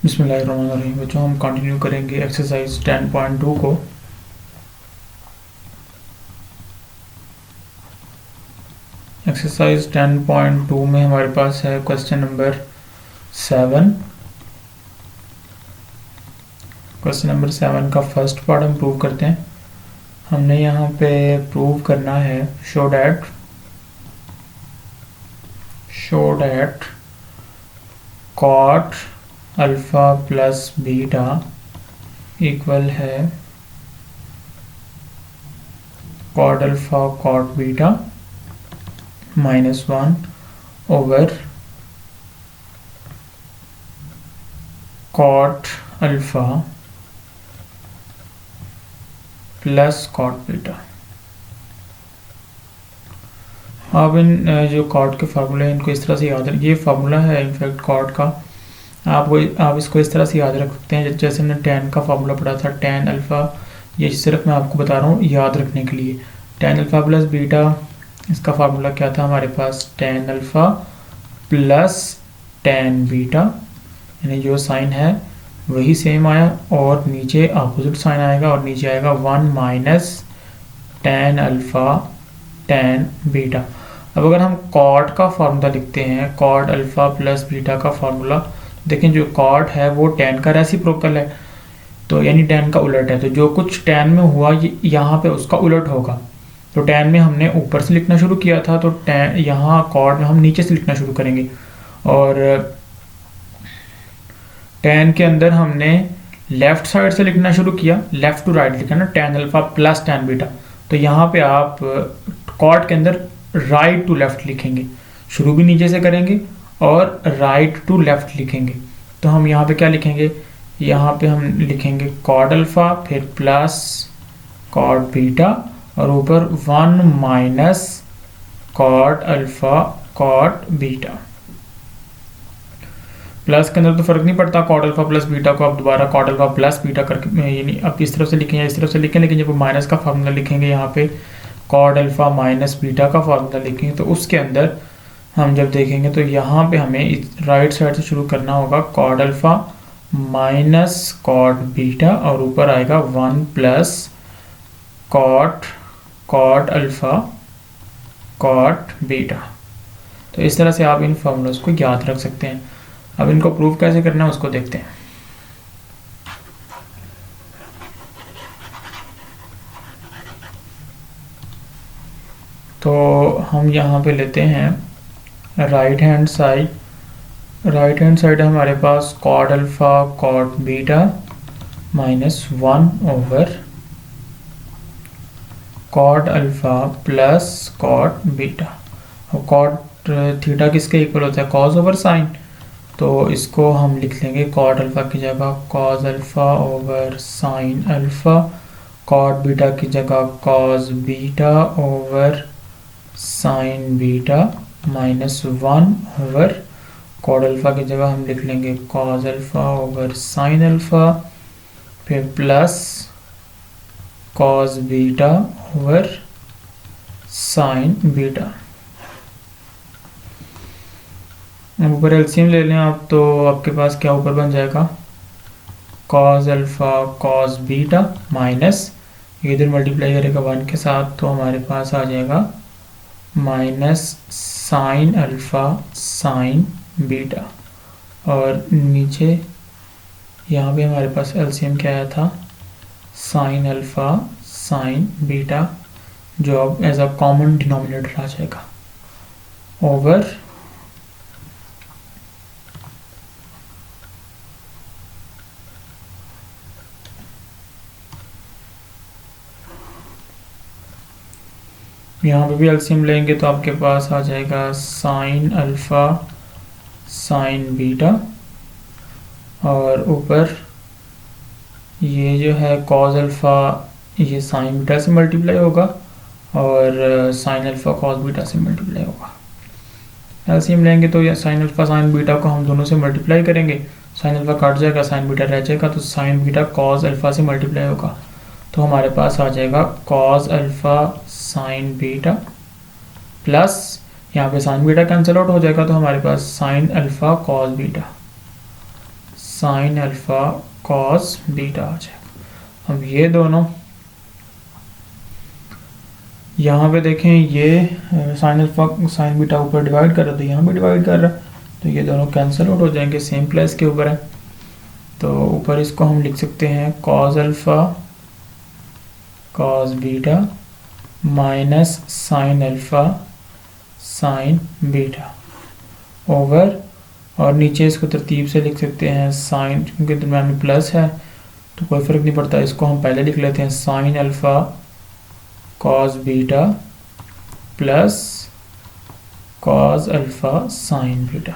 बिस्मिल्लाहिर्रहमानिर्रहीम। बच्चों, हम कंटिन्यू करेंगे एक्सरसाइज 10.2 को। एक्सरसाइज 10.2 में हमारे पास है क्वेश्चन नंबर 7। क्वेश्चन नंबर 7 का फर्स्ट पार्ट हम प्रूव करते हैं। हमने यहाँ पे प्रूव करना है show that cot alpha plus beta equal है cot alpha cot beta -1 over cot alpha plus cot beta. अब इन जो कॉट के फार्मूले हैं इनको इस तरह से याद रख, ये फार्मूला है इनफैक्ट कॉट का। आप इसको इस तरह से याद रख सकते हैं जैसे हमने tan का फार्मूला पढ़ा था, tan अल्फ़ा। ये सिर्फ मैं आपको बता रहा हूँ याद रखने के लिए। tan अल्फ़ा प्लस बीटा, इसका फार्मूला क्या था हमारे पास, tan alpha plus tan beta, यानी जो साइन है वही सेम आया और नीचे अपोजिट साइन आएगा और नीचे आएगा 1 minus tan alpha tan beta. अब अगर हम कॉट का फार्मूला लिखते हैं, कॉट अल्फ़ा प्लस बीटा का फार्मूला, देखें जो कॉट है वो tan का रेसिप्रोकल है, तो यानी tan का उलट है। तो जो कुछ tan में हुआ यहाँ पे उसका उलट होगा। तो tan में हमने ऊपर से लिखना शुरू किया था, तो tan यहाँ कॉट में हम नीचे से लिखना शुरू करेंगे। और tan के अंदर हमने लेफ्ट साइड से लिखना शुरू किया, लेफ्ट टू राइट लिखा ना, tan alpha plus tan beta. तो यहाँ पे आप कॉट के अंदर राइट टू लेफ्ट लिखेंगे, शुरू भी नीचे से करेंगे और राइट टू लेफ्ट लिखेंगे। तो हम यहाँ पे क्या लिखेंगे, यहाँ पे हम लिखेंगे कॉट अल्फ़ा फिर प्लस कॉट बीटा और ऊपर 1 minus cot alpha cot beta. Plus के अंदर तो फर्क नहीं पड़ता, कॉट अल्फ़ा प्लस बीटा को आप दोबारा कॉट अल्फ़ा प्लस बीटा करके यानी आप इस तरफ से लिखें या इस तरफ से लिखें, लेकिन जब माइनस का फार्मूला लिखेंगे यहाँ पे कॉट अल्फ़ा माइनस बीटा का फार्मूला लिखेंगे तो उसके अंदर हम जब देखेंगे तो यहाँ पे हमें राइट साइड से शुरू करना होगा, cot alpha minus cot beta और ऊपर आएगा 1 plus cot alpha cot beta. तो इस तरह से आप इन फार्मूलाज को याद रख सकते हैं। अब इनको प्रूव कैसे करना है उसको देखते हैं। तो हम यहाँ पे लेते हैं राइट हैंड साइड हमारे पास cot alpha cot beta -1 over cot alpha plus cot beta. और कॉट थीटा किसके इक्वल होता है, कॉस ओवर साइन। तो इसको हम लिख लेंगे कॉट अल्फ़ा की जगह cos alpha over sine alpha, cot beta की जगह cos beta over sine beta -1 over cot alpha की जगह हम लिख लेंगे cos alpha over sine alpha फिर plus cos beta over sine beta. ऊपर एलसीएम ले लें आप, तो आपके पास क्या ऊपर बन जाएगा, cos alpha cos beta minus इधर मल्टीप्लाई करेगा 1 के साथ, तो हमारे पास आ जाएगा minus sine alpha sine beta. और नीचे यहाँ पे हमारे पास एलसीएम क्या आया था, साइन अल्फ़ा साइन बीटा, जो अब एज अ कॉमन डिनोमिनेटर आ जाएगा ओवर यहाँ पे भी एलसीएम लेंगे तो आपके पास आ जाएगा साइन अल्फ़ा साइन बीटा और ऊपर ये जो है कॉस अल्फ़ा ये साइन बीटा से मल्टीप्लाई होगा और साइन अल्फ़ा कॉस बीटा से मल्टीप्लाई होगा। एलसीएम लेंगे तो ये साइन अल्फ़ा साइन बीटा को हम दोनों से मल्टीप्लाई करेंगे, साइन अल्फ़ा कट जाएगा साइन बीटा रह जाएगा, तो साइन बीटा कॉस अल्फ़ा से मल्टीप्लाई होगा। तो हमारे पास आ जाएगा cos alpha sine beta plus यहाँ पे साइन बीटा कैंसिल आउट हो जाएगा, तो हमारे पास sine alpha cos beta sine alpha cos beta आ जाएगा। अब ये दोनों यहाँ पे देखें, ये साइन अल्फा साइन बीटा ऊपर डिवाइड कर रहा है तो यहाँ भी डिवाइड कर रहा है, तो ये दोनों कैंसिल आउट हो जाएंगे, सेम प्लेस के ऊपर है। तो ऊपर इसको हम लिख सकते हैं cos alpha cos beta minus sine alpha sine beta over, और नीचे इसको तरतीब से लिख सकते हैं साइन, क्योंकि दरम्यान में प्लस है तो कोई फ़र्क नहीं पड़ता, इसको हम पहले लिख लेते हैं sine alpha cos beta plus cos alpha sine beta.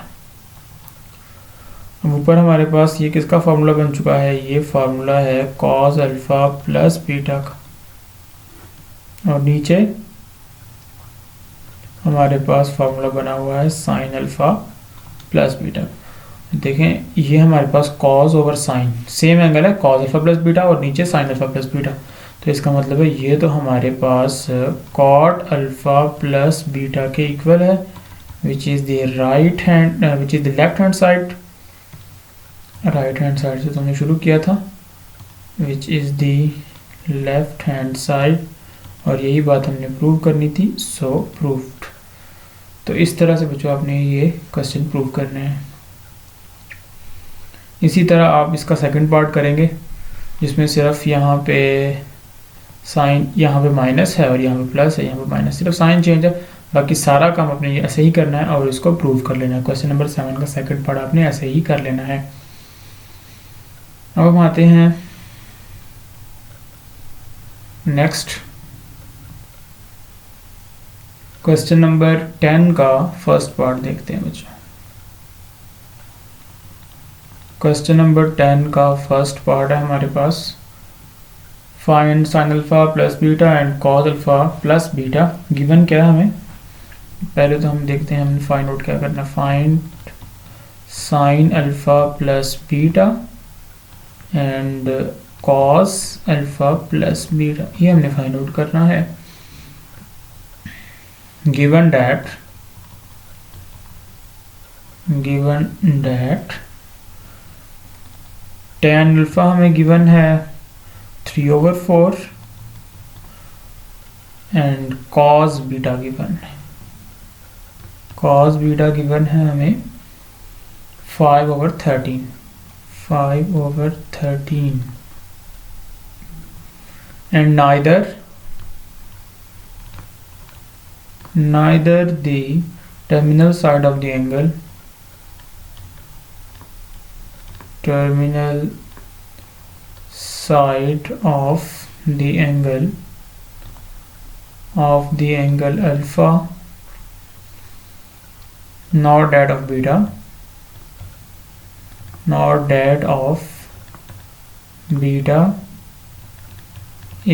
अब ऊपर हमारे पास ये किसका फार्मूला बन चुका है, ये फार्मूला है कॉस अल्फा प्लस बीटा का, और नीचे हमारे पास फार्मूला बना हुआ है साइन अल्फा प्लस बीटा। देखें ये हमारे पास cos over sine, same angle है, कॉस अल्फा प्लस बीटा और नीचे साइन अल्फा प्लस बीटा, तो इसका मतलब है ये तो हमारे पास कॉट अल्फा प्लस बीटा के इक्वल है, विच is the right hand which is the left hand side, right hand side से तुमने शुरू किया था, विच is the left hand side, और यही बात हमने प्रूव करनी थी, सो प्रूव्ड। तो इस तरह से बच्चों आपने ये क्वेश्चन प्रूव करने हैं। इसी तरह आप इसका सेकंड पार्ट करेंगे जिसमें सिर्फ यहाँ पे साइन, यहाँ पे माइनस है और यहाँ पे प्लस है, यहाँ पे माइनस, सिर्फ साइन चेंज है, बाकी सारा काम आपने ऐसे ही करना है और इसको प्रूव कर लेना है। क्वेश्चन नंबर 7 का सेकंड पार्ट आपने ऐसे ही कर लेना है। अब हम आते हैं नेक्स्ट क्वेश्चन नंबर 10 का फर्स्ट पार्ट देखते हैं बच्चों। क्वेश्चन नंबर 10 का फर्स्ट पार्ट है हमारे पास, find sine alpha plus beta and cos alpha plus beta. Given क्या है हमें, पहले तो हम देखते हैं हमने फाइंड आउट क्या करना है, find sine alpha plus beta and cos alpha plus beta, ये हमने फाइंड आउट करना है। given that tan अल्फा हमें गिवन है 3/4 एंड cos बीटा गिवन है, cos बीटा गिवन है हमें 5/13 and neither the terminal side of the angle alpha nor that of beta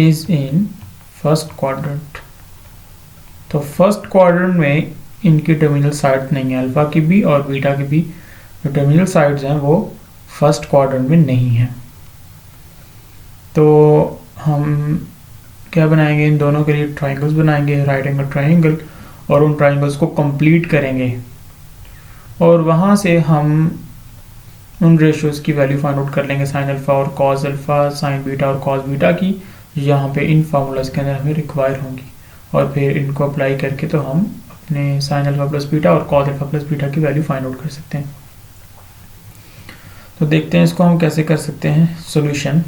is in first quadrant। तो first quadrant में इनकी terminal side नहीं है, अल्फा की भी और बीटा की भी जो टर्मिनल साइड्स हैं वो फर्स्ट क्वाड्रेंट में नहीं है। तो हम क्या बनाएंगे, इन दोनों के लिए ट्राइंगल्स बनाएंगे, राइट एंगल ट्राइंगल, और उन ट्राइंगल्स को कंप्लीट करेंगे और वहाँ से हम उन रेशियोज़ की वैल्यू फाइंड आउट कर लेंगे, साइन अल्फा और कॉस अल्फा, साइन बीटा और कॉस बीटा की, यहाँ पे इन फार्मूलाज के अंदर हमें रिक्वायर होंगी, और फिर इनको अप्लाई करके तो हम अपने साइन अल्फा प्लस बीटा और कॉस अल्फा प्लस बीटा की वैल्यू फाइंड आउट कर सकते हैं। तो देखते हैं इसको हम कैसे कर सकते हैं सॉल्यूशन।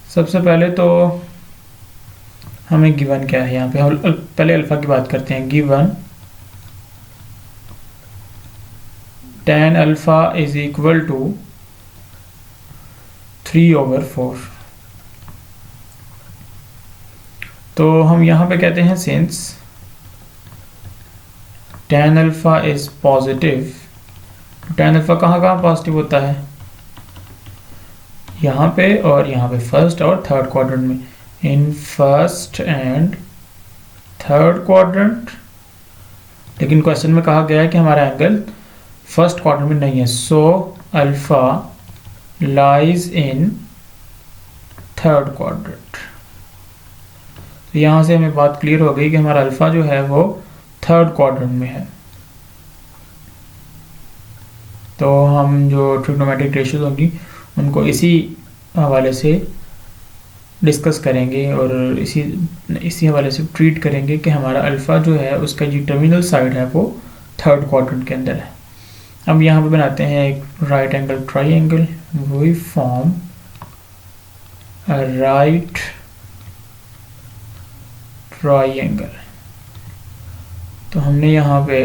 सबसे पहले तो हमें गिवन क्या है, यहाँ पे हम पहले अल्फा की बात करते हैं। Given tan alpha is equal to 3/4। तो हम यहाँ पे कहते हैं since tan alpha is positive, tan alpha कहाँ पॉजिटिव होता है, यहाँ पे और यहाँ पे, फर्स्ट और थर्ड क्वाड्रेंट में, in first and third quadrant. लेकिन क्वेश्चन में कहा गया है कि हमारा एंगल फर्स्ट क्वाड्रेंट में नहीं है, so alpha lies in third quadrant. तो यहाँ से हमें बात क्लियर हो गई कि हमारा अल्फा जो है वो थर्ड क्वाड्रेंट में है। तो हम जो ट्रिग्नोमेट्रिक रेशियोज होंगी उनको इसी हवाले से डिस्कस करेंगे और इसी हवाले से ट्रीट करेंगे कि हमारा अल्फ़ा जो है उसका जो टर्मिनल साइड है वो थर्ड क्वाड्रेंट के अंदर है। अब यहाँ पे बनाते हैं एक right angle triangle, we form a right triangle. तो हमने यहाँ पे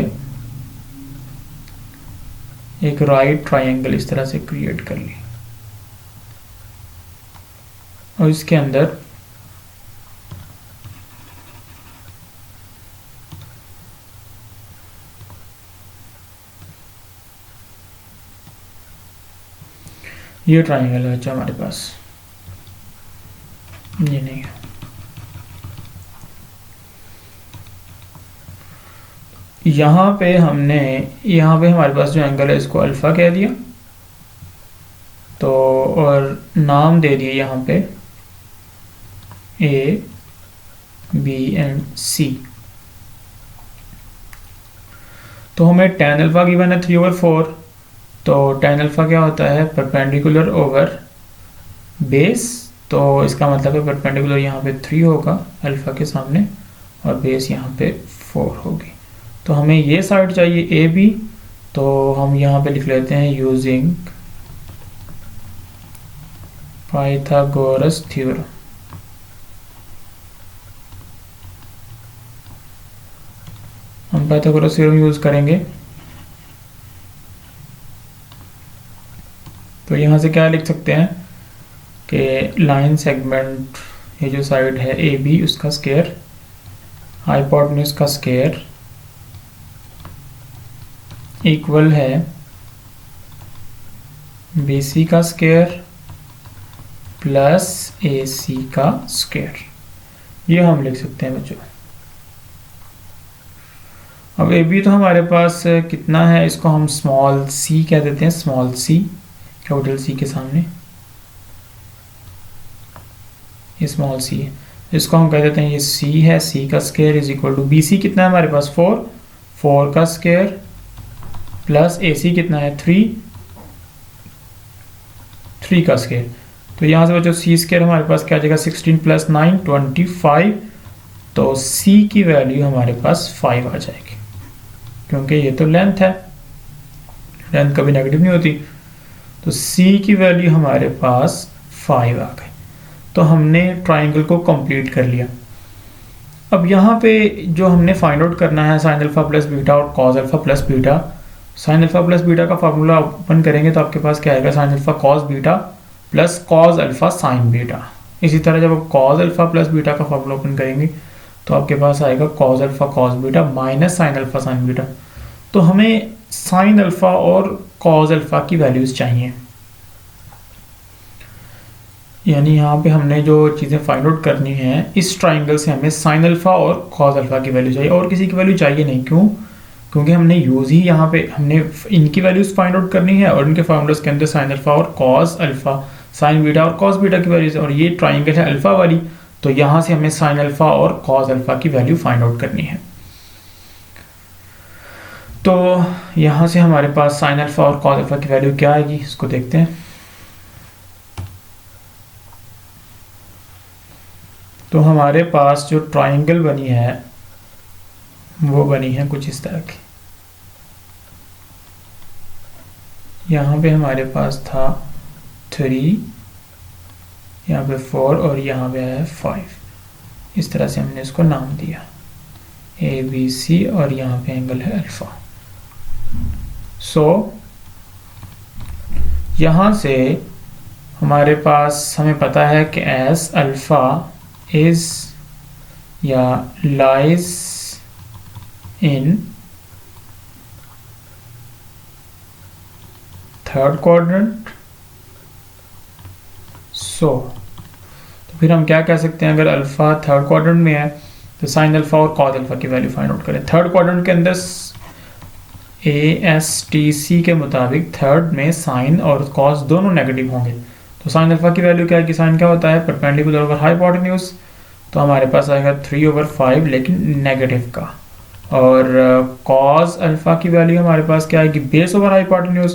एक राइट ट्राइंगल इस तरह से क्रिएट कर ली और इसके अंदर ये ट्राइंगल है जो हमारे पास, ये नहीं है। यहाँ पे हमारे पास जो एंगल है इसको अल्फ़ा कह दिया, तो और नाम दे दिए यहाँ पे ए बी एंड सी। तो हमें tan अल्फ़ा गिवन है 3/4, तो tan अल्फ़ा क्या होता है परपेंडिकुलर ओवर बेस, तो इसका मतलब है परपेंडिकुलर यहाँ पे 3 होगा अल्फ़ा के सामने और बेस यहाँ पे 4 होगी। तो हमें ये साइड चाहिए ए बी, तो हम यहाँ पे लिख लेते हैं यूजिंग पाइथागोरस थ्योरम। हम पाइथागोरस थ्योरम यूज करेंगे। तो यहाँ से क्या लिख सकते हैं कि लाइन सेगमेंट, ये जो साइड है ए बी उसका स्क्वायर, हाइपोटेन्यूज का स्क्वायर इक्वल है बी सी का स्क्वायर प्लस ए सी का स्क्वायर। ये हम लिख सकते हैं बच्चों। अब ए बी तो हमारे पास कितना है, इसको हम स्मॉल सी कह देते हैं, स्मॉल सी कैपिटल सी के सामने ये स्मॉल सी है, इसको हम कह देते हैं ये सी है, सी का square is equal to B C कितना है हमारे पास 4 का स्क्वायर प्लस ए सी कितना है 3 का स्क्वायर। तो यहाँ से बच्चों सी स्क्वायर हमारे पास क्या आ जाएगा 16 प्लस 9 25, तो सी की वैल्यू हमारे पास 5 आ जाएगी, क्योंकि ये तो लेंथ है, लेंथ कभी नेगेटिव नहीं होती। तो सी की वैल्यू हमारे पास 5 आ गई। तो हमने ट्राइंगल को कंप्लीट कर लिया। अब यहाँ पे जो हमने फाइंड आउट करना है साइन अल्फा प्लस बीटा और cos alpha plus beta. Sine alpha plus beta का फार्मूला ओपन करेंगे तो आपके पास क्या आएगा sign alpha cos beta plus cos alpha sine beta. इसी तरह जब आप कॉस अल्फा प्लस बीटा का फार्मूला ओपन करेंगे तो आपके पास आएगा cos alpha cos beta minus sine alpha sine beta. तो हमें साइन अल्फा और कॉस अल्फा की वैल्यूज चाहिए, यानी यहाँ पे हमने जो चीज़ें फाइंड आउट करनी है इस ट्राइंगल से हमें साइन अल्फा और कॉस अल्फा की वैल्यू चाहिए, और किसी की वैल्यू चाहिए नहीं। क्यों? क्योंकि हमने यूज ही यहाँ पे हमने इनकी वैल्यूज फाइंड आउट करनी है और इनके फार्मूलाज के अंदर साइन अल्फा और कॉस अल्फा साइन बीटा और कॉस बीटा की वैल्यूज, और ये ट्राइंगल है अल्फा वाली, तो यहाँ से हमें साइन अल्फा और कॉस अल्फा की वैल्यू फाइंड आउट करनी है। तो यहाँ से हमारे पास साइन अल्फा और कॉस अल्फा की वैल्यू क्या आएगी इसको देखते हैं। तो हमारे पास जो ट्राइंगल बनी है वो बनी है कुछ इस तरह की। यहाँ पे हमारे पास था 3, यहाँ पे 4 और यहाँ पे है 5। इस तरह से हमने इसको नाम दिया ए बी सी और यहाँ पे एंगल है अल्फा। सो यहाँ से हमारे पास हमें पता है कि एस अल्फा is या lies in third quadrant। तो फिर हम क्या कह सकते हैं, अगर अल्फा थर्ड क्वाड्रेंट में है तो साइन अल्फा और कॉस अल्फा की वैल्यू फाइंड आउट करें। थर्ड क्वाड्रेंट के अंदर ASTC के मुताबिक थर्ड में साइन और कॉस दोनों नेगेटिव होंगे। तो साइन अल्फा की वैल्यू क्या है कि साइन क्या होता है परपेंडिकुलर ओवर हाइपोटेन्यूज, तो हमारे पास आएगा 3/5 लेकिन नेगेटिव का। और कॉस अल्फा की वैल्यू हमारे पास क्या आएगी बेस ओवर हाइपोटेन्यूज,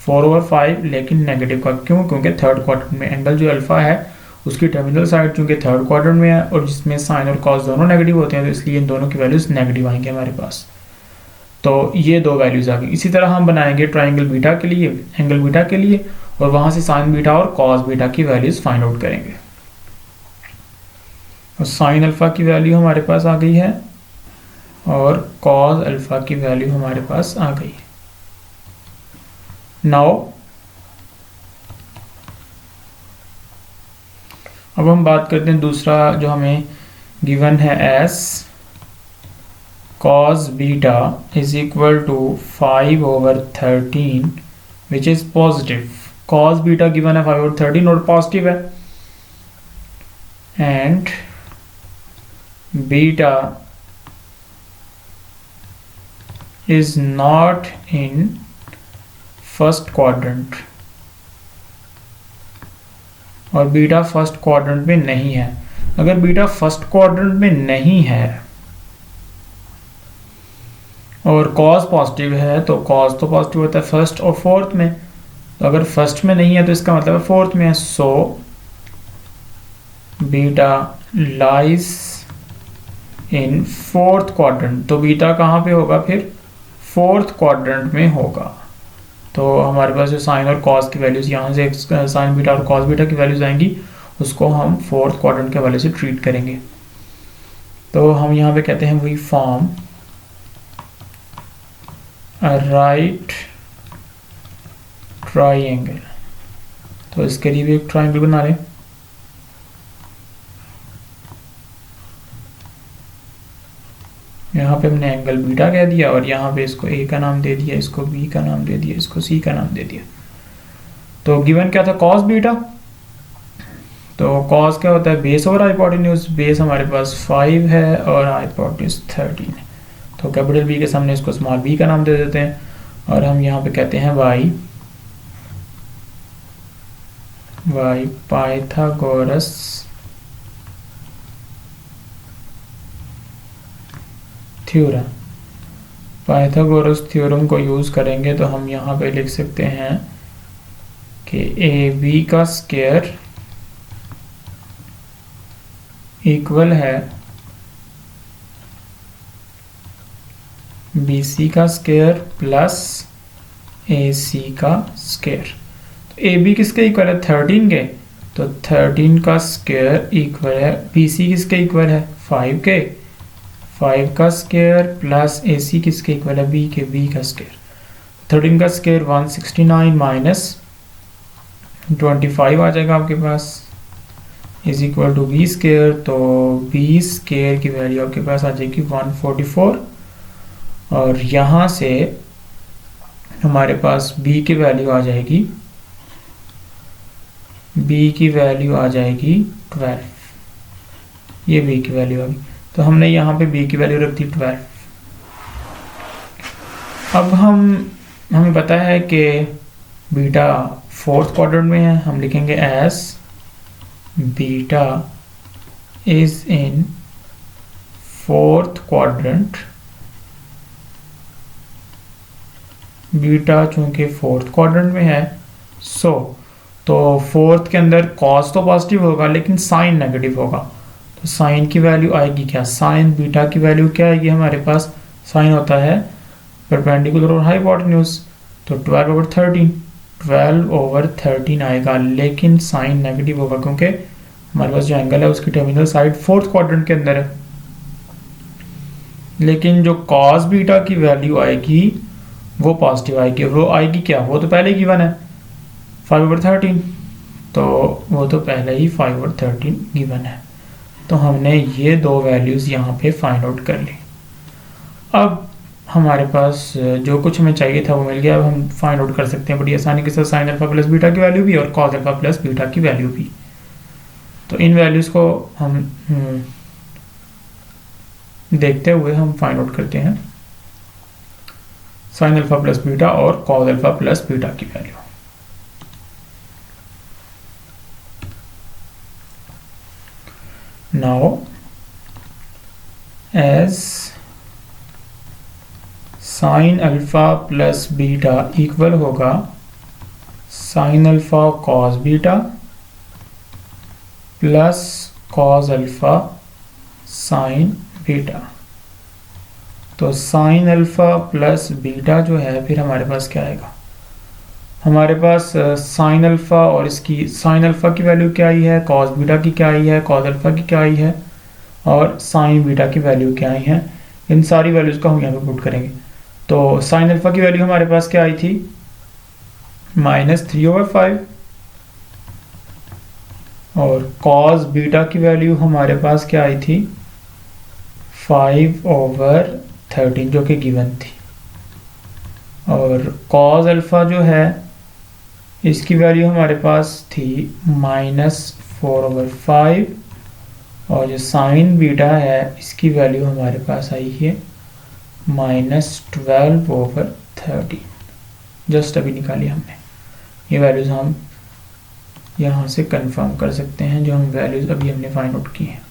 4/5 लेकिन नेगेटिव का। क्यों? क्योंकि थर्ड क्वाड्रेंट में एंगल जो अल्फा है उसकी टर्मिनल साइड चूंकि थर्ड क्वाड्रेंट में है और जिसमें साइन और कॉस दोनों नेगेटिव होते हैं, तो इसलिए इन दोनों की वैल्यूज नेगेटिव आएंगे हमारे पास। तो ये दो वैल्यूज आ गई। इसी तरह हम बनाएंगे ट्राइंगल बीटा के लिए, एंगल बीटा के लिए, और वहां से साइन बीटा और कॉस बीटा की वैल्यूज फाइंड आउट करेंगे। और साइन अल्फा की वैल्यू हमारे पास आ गई है और कॉस अल्फा की वैल्यू हमारे पास आ गई है। नाउ अब हम बात करते हैं दूसरा जो हमें गिवन है S cos beta is equal to 5/13 which is positive. Cos beta given है 5/13 और पॉजिटिव है, and beta is not in first quadrant और बीटा फर्स्ट क्वाड्रेंट में नहीं है। अगर बीटा फर्स्ट क्वाड्रेंट में नहीं है और कॉस पॉजिटिव है तो कॉस तो पॉजिटिव होता है फर्स्ट और फोर्थ में, तो अगर फर्स्ट में नहीं है तो इसका मतलब है फोर्थ में है। So beta lies in fourth quadrant, तो बीटा कहाँ पे होगा फिर? फोर्थ क्वाड्रेंट में होगा। तो हमारे पास जो साइन और कॉस की वैल्यूज यहाँ से साइन बीटा और कॉस बीटा की वैल्यूज आएंगी, उसको हम फोर्थ क्वाड्रेंट के वाले से ट्रीट करेंगे। तो हम यहाँ पे कहते हैं we form a right triangle। तो इसके लिए भी एक ट्राइंगल बना लें। यहाँ पे हमने एंगल बीटा कह दिया और यहाँ पे इसको ए का नाम दे दिया, इसको बी का नाम दे दिया, इसको सी का नाम दे दिया। तो गिवन क्या था? Cos beta. तो कॉस क्या होता है? Base over hypotenuse. बेस हमारे पास 5 है और हाइपोटेन्यूज 13 है, तो कैपिटल बी के सामने इसको स्मॉल बी का नाम दे देते हैं और हम यहाँ पे कहते हैं why Pythagoras theorem. Pythagoras theorem को यूज करेंगे तो हम यहाँ पे लिख सकते हैं कि ए बी का स्क्वायर इक्वल है बी सी का स्क्वायर प्लस ए सी का स्क्वायर। तो ए बी किसके इक्वल है? 13 के, तो 13 का स्क्वायर इक्वल है बी सी किसके इक्वल है? 5 के, 5 का स्क्वायर प्लस ए सी किसके इक्वल है? बी के, बी का स्क्वायर। 13 का स्क्वायर 169 माइनस 25 आ जाएगा आपके पास, is equal to B square. तो बी स्क्वायर की वैल्यू आपके पास आ जाएगी 144 और यहाँ से हमारे पास b की वैल्यू आ जाएगी, b की वैल्यू आ जाएगी 12। ये b की वैल्यू आ गई, तो हमने यहाँ पे b की वैल्यू रख दी 12। अब हमें पता है कि बीटा फोर्थ क्वाड्रेंट में है, हम लिखेंगे S beta is in fourth quadrant. Beta चूंकि फोर्थ क्वाड्रेंट में है, तो फोर्थ के अंदर कॉस तो पॉजिटिव होगा लेकिन साइन नेगेटिव होगा। तो साइन की वैल्यू आएगी क्या? साइन बीटा की वैल्यू क्या आएगी हमारे पास? साइन होता है परपेंडिकुलर और हाइपोटेन्यूज, तो 12/13 आएगा, लेकिन साइन नेगेटिव होगा क्योंकि हमारे पास जो एंगल है उसकी टर्मिनल साइड फोर्थ क्वाड्रेंट के अंदर है। लेकिन जो कॉस बीटा की वैल्यू आएगी वो पॉजिटिव आएगी। वो आएगी क्या? वो तो पहले ही गिवन है 5/13, तो वो तो पहले ही 5/13 गिवन है। तो हमने ये दो वैल्यूज यहाँ पे फाइंड आउट कर ली। अब हमारे पास जो कुछ हमें चाहिए था वो मिल गया। अब हम फाइंड आउट कर सकते हैं बड़ी आसानी के साथ साइन अल्फा प्लस बीटा की वैल्यू भी और कॉस अल्फा प्लस बीटा की वैल्यू भी। तो इन वैल्यूज को हम देखते हुए हम फाइंड आउट करते हैं साइन अल्फा प्लस बीटा और कॉस अल्फा प्लस बीटा की value. Now as sine alpha plus beta equal होगा sine alpha cos beta plus cos alpha sine beta. तो साइन अल्फा प्लस बीटा जो है फिर हमारे पास क्या आएगा, हमारे पास साइन अल्फा और इसकी साइन अल्फा की वैल्यू क्या आई है, कॉस बीटा की क्या आई है, कॉस अल्फा की क्या आई है और साइन बीटा की वैल्यू क्या आई है। इन सारी वैल्यूज को हम यहाँ पे पुट करेंगे। तो साइन अल्फा की वैल्यू हमारे पास क्या आई थी, -3/5 और कॉस बीटा की वैल्यू हमारे पास क्या आई थी 5/13 जो कि गिवन थी। और कॉस अल्फा जो है इसकी वैल्यू हमारे पास थी -4/5 और जो साइन बीटा है इसकी वैल्यू हमारे पास आई है -12/13। जस्ट अभी निकाली हमने। ये वैल्यूज हम यहाँ से कंफर्म कर सकते हैं जो हम वैल्यूज अभी हमने फाइंड आउट की हैं।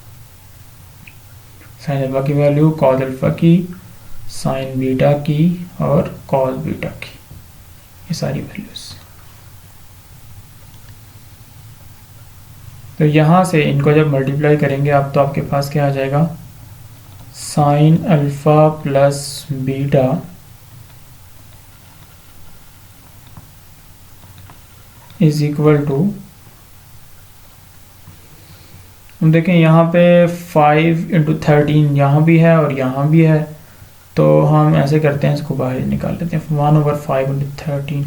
साइन अल्फा की वैल्यू, कॉस अल्फा की, साइन बीटा की और कॉस बीटा की, ये सारी वैल्यूज। तो यहाँ से इनको जब मल्टीप्लाई करेंगे आप तो आपके पास क्या आ जाएगा, sine alpha plus beta is equal to, हम देखें यहाँ पे 5 × 13 यहाँ भी है और यहाँ भी है। तो हम ऐसे करते हैं, इसको बाहर निकाल लेते हैं, 1/5 × 13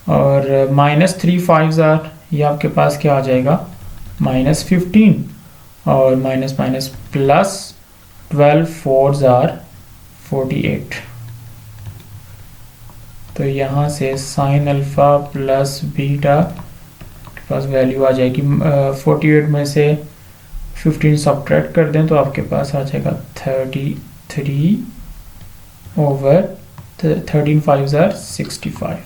और -3 5s ये आपके पास क्या आ जाएगा -15 और माइनस माइनस प्लस 12 4s 48। तो यहाँ से साइन अल्फा प्लस बीटा के पास वैल्यू आ जाएगी 48 में से 15 सब्ट्रैक्ट कर दें तो आपके पास आ जाएगा 33/13 5s 65।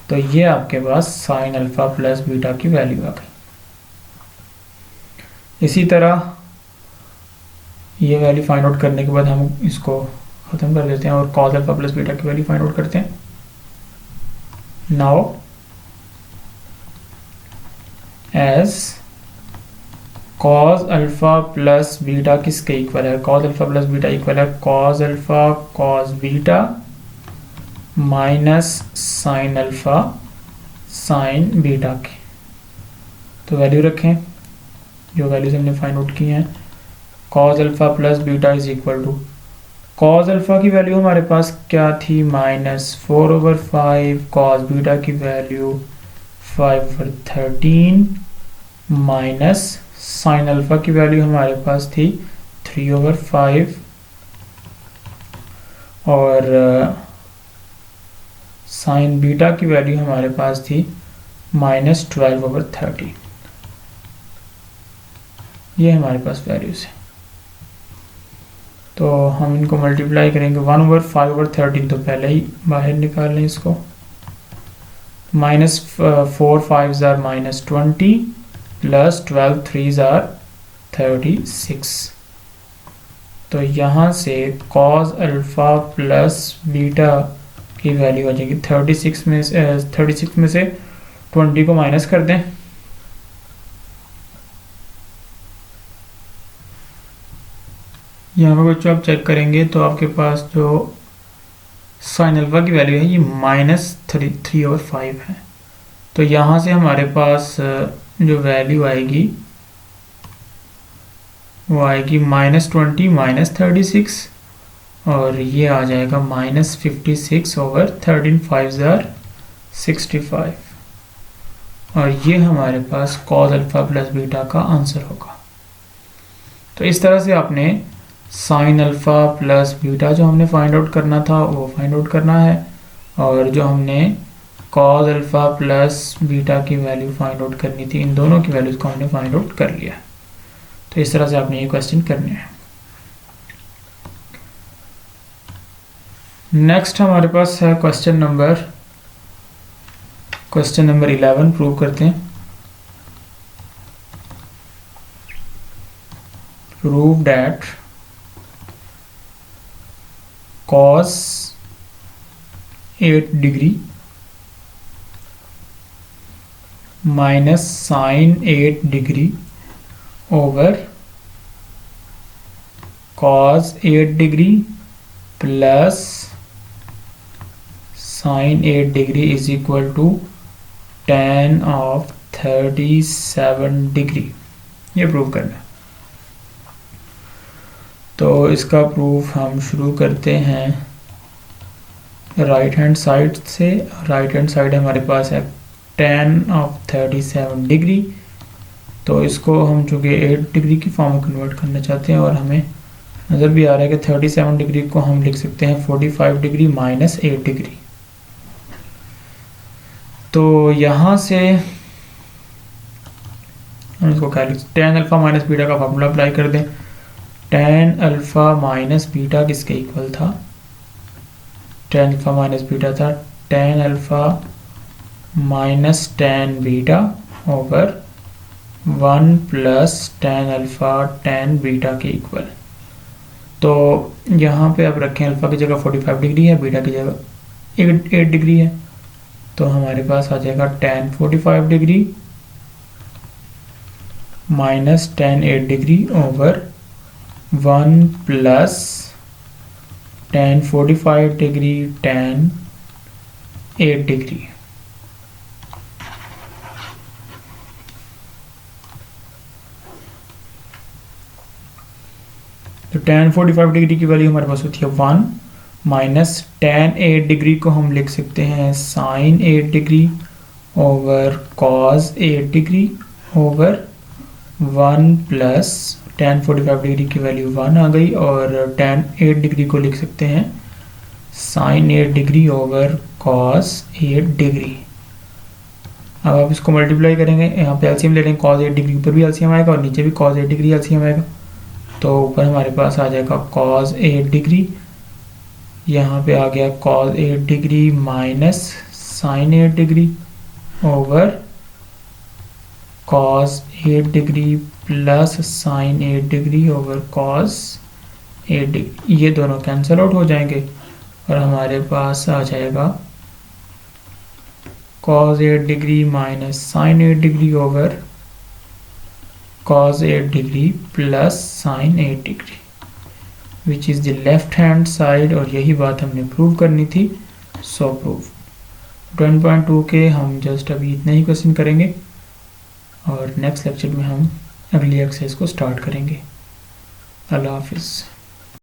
तो ये आपके पास साइन अल्फा प्लस बीटा की वैल्यू आ गई। इसी तरह ये वैल्यू फाइंड आउट करने के बाद हम इसको ख़त्म कर देते हैं और कॉस अल्फा प्लस बीटा की वैल्यू फाइंड आउट करते हैं। Now as cos alpha plus beta किसके इक्वल है, cos alpha plus beta equal है cos alpha cos beta minus sine alpha sine beta की। तो वैल्यू रखें जो वैल्यूज हमने फाइंड आउट की हैं। Cos alpha plus beta is equal to, cos alpha की वैल्यू हमारे पास क्या थी -4/5, कॉस बीटा की वैल्यू 5/13 माइनस साइन अल्फा की वैल्यू हमारे पास थी 3/5 और साइन बीटा की वैल्यू हमारे पास थी -12/13। ये हमारे पास वैल्यूज है। तो हम इनको मल्टीप्लाई करेंगे 1/5/13 तो पहले ही बाहर निकाल लें इसको, -4 5s -20 प्लस 12 3s 36। तो यहाँ से कॉस अल्फा प्लस बीटा की वैल्यू आ जाएगी 36 में से 20 को माइनस कर दें, यहाँ पर बच्चों आप चेक करेंगे तो आपके पास जो साइन अल्फा की वैल्यू है ये -3/5 है। तो यहाँ से हमारे पास जो वैल्यू आएगी वो आएगी -20 -36 और ये आ जाएगा -56/13 5s 65 और ये हमारे पास कॉस अल्फा प्लस बीटा का आंसर होगा। तो इस तरह से आपने साइन अल्फा प्लस बीटा जो हमने फाइंड आउट करना था वो फाइंड आउट करना है और जो हमने कॉस अल्फा प्लस बीटा की वैल्यू फाइंड आउट करनी थी, इन दोनों की वैल्यूज को हमने फाइंड आउट कर लिया। तो इस तरह से आपने ये क्वेश्चन करने हैं। नेक्स्ट हमारे पास है क्वेश्चन नंबर 11 प्रूव करते हैं। Prove that cos 8 degree minus sine 8 degree over cos 8 degree plus sine 8 degree is equal to tan of 37 degree. ये प्रूव करना है। तो इसका प्रूफ हम शुरू करते हैं राइट हैंड साइड से। राइट हैंड साइड हमारे पास है tan ऑफ 37 डिग्री, तो इसको हम चूँकि 8 डिग्री की फॉर्म में कन्वर्ट करना चाहते हैं और हमें नज़र भी आ रहा है कि 37 डिग्री को हम लिख सकते हैं 45 डिग्री माइनस 8 डिग्री। तो यहाँ से हम इसको क्या लिख सकते हैं, tan अल्फ़ा माइनस बीटा का फार्मूला अप्लाई कर दें। tan अल्फ़ा माइनस बीटा किसके इक्वल था, tan अल्फ़ा माइनस बीटा था tan alpha minus tan beta over 1 plus tan alpha tan beta के इक्वल। तो यहाँ पे आप रखें अल्फ़ा की जगह 45 डिग्री है, बीटा की जगह 8 डिग्री है, तो हमारे पास आ जाएगा tan 45 degree minus tan 8 degree over 1 plus tan 45 degree tan 8 degree. तो tan 45 डिग्री की वैल्यू हमारे पास होती है 1 माइनस tan 8 डिग्री को हम लिख सकते हैं sine 8 degree over cos 8 degree over 1 plus tan 45 degree की वैल्यू 1 आ गई और tan 8 डिग्री को लिख सकते हैं sine 8 degree over cos 8 degree. अब आप इसको मल्टीप्लाई करेंगे, यहाँ पे एलसीएम ले लेंगे, कॉस 8 डिग्री ऊपर भी एलसीएम आएगा और नीचे भी कॉस 8 डिग्री एलसीएम आएगा। तो ऊपर हमारे पास आ जाएगा कॉस 8 डिग्री, यहाँ पे आ गया cos 8 degree minus sine 8 degree over cos 8 degree plus sine 8 degree over cos 8 degree. ये दोनों कैंसिल आउट हो जाएंगे और हमारे पास आ जाएगा cos 8 degree minus sine 8 degree over cos 8 degree plus sin 8 degree which is the left hand side, और यही बात हमने प्रूव करनी थी। सो प्रूफ 10.2 के हम जस्ट अभी इतने ही क्वेश्चन करेंगे और नेक्स्ट लेक्चर में हम अगली एक्सरसाइज को स्टार्ट करेंगे। अल्लाह हाफिज़।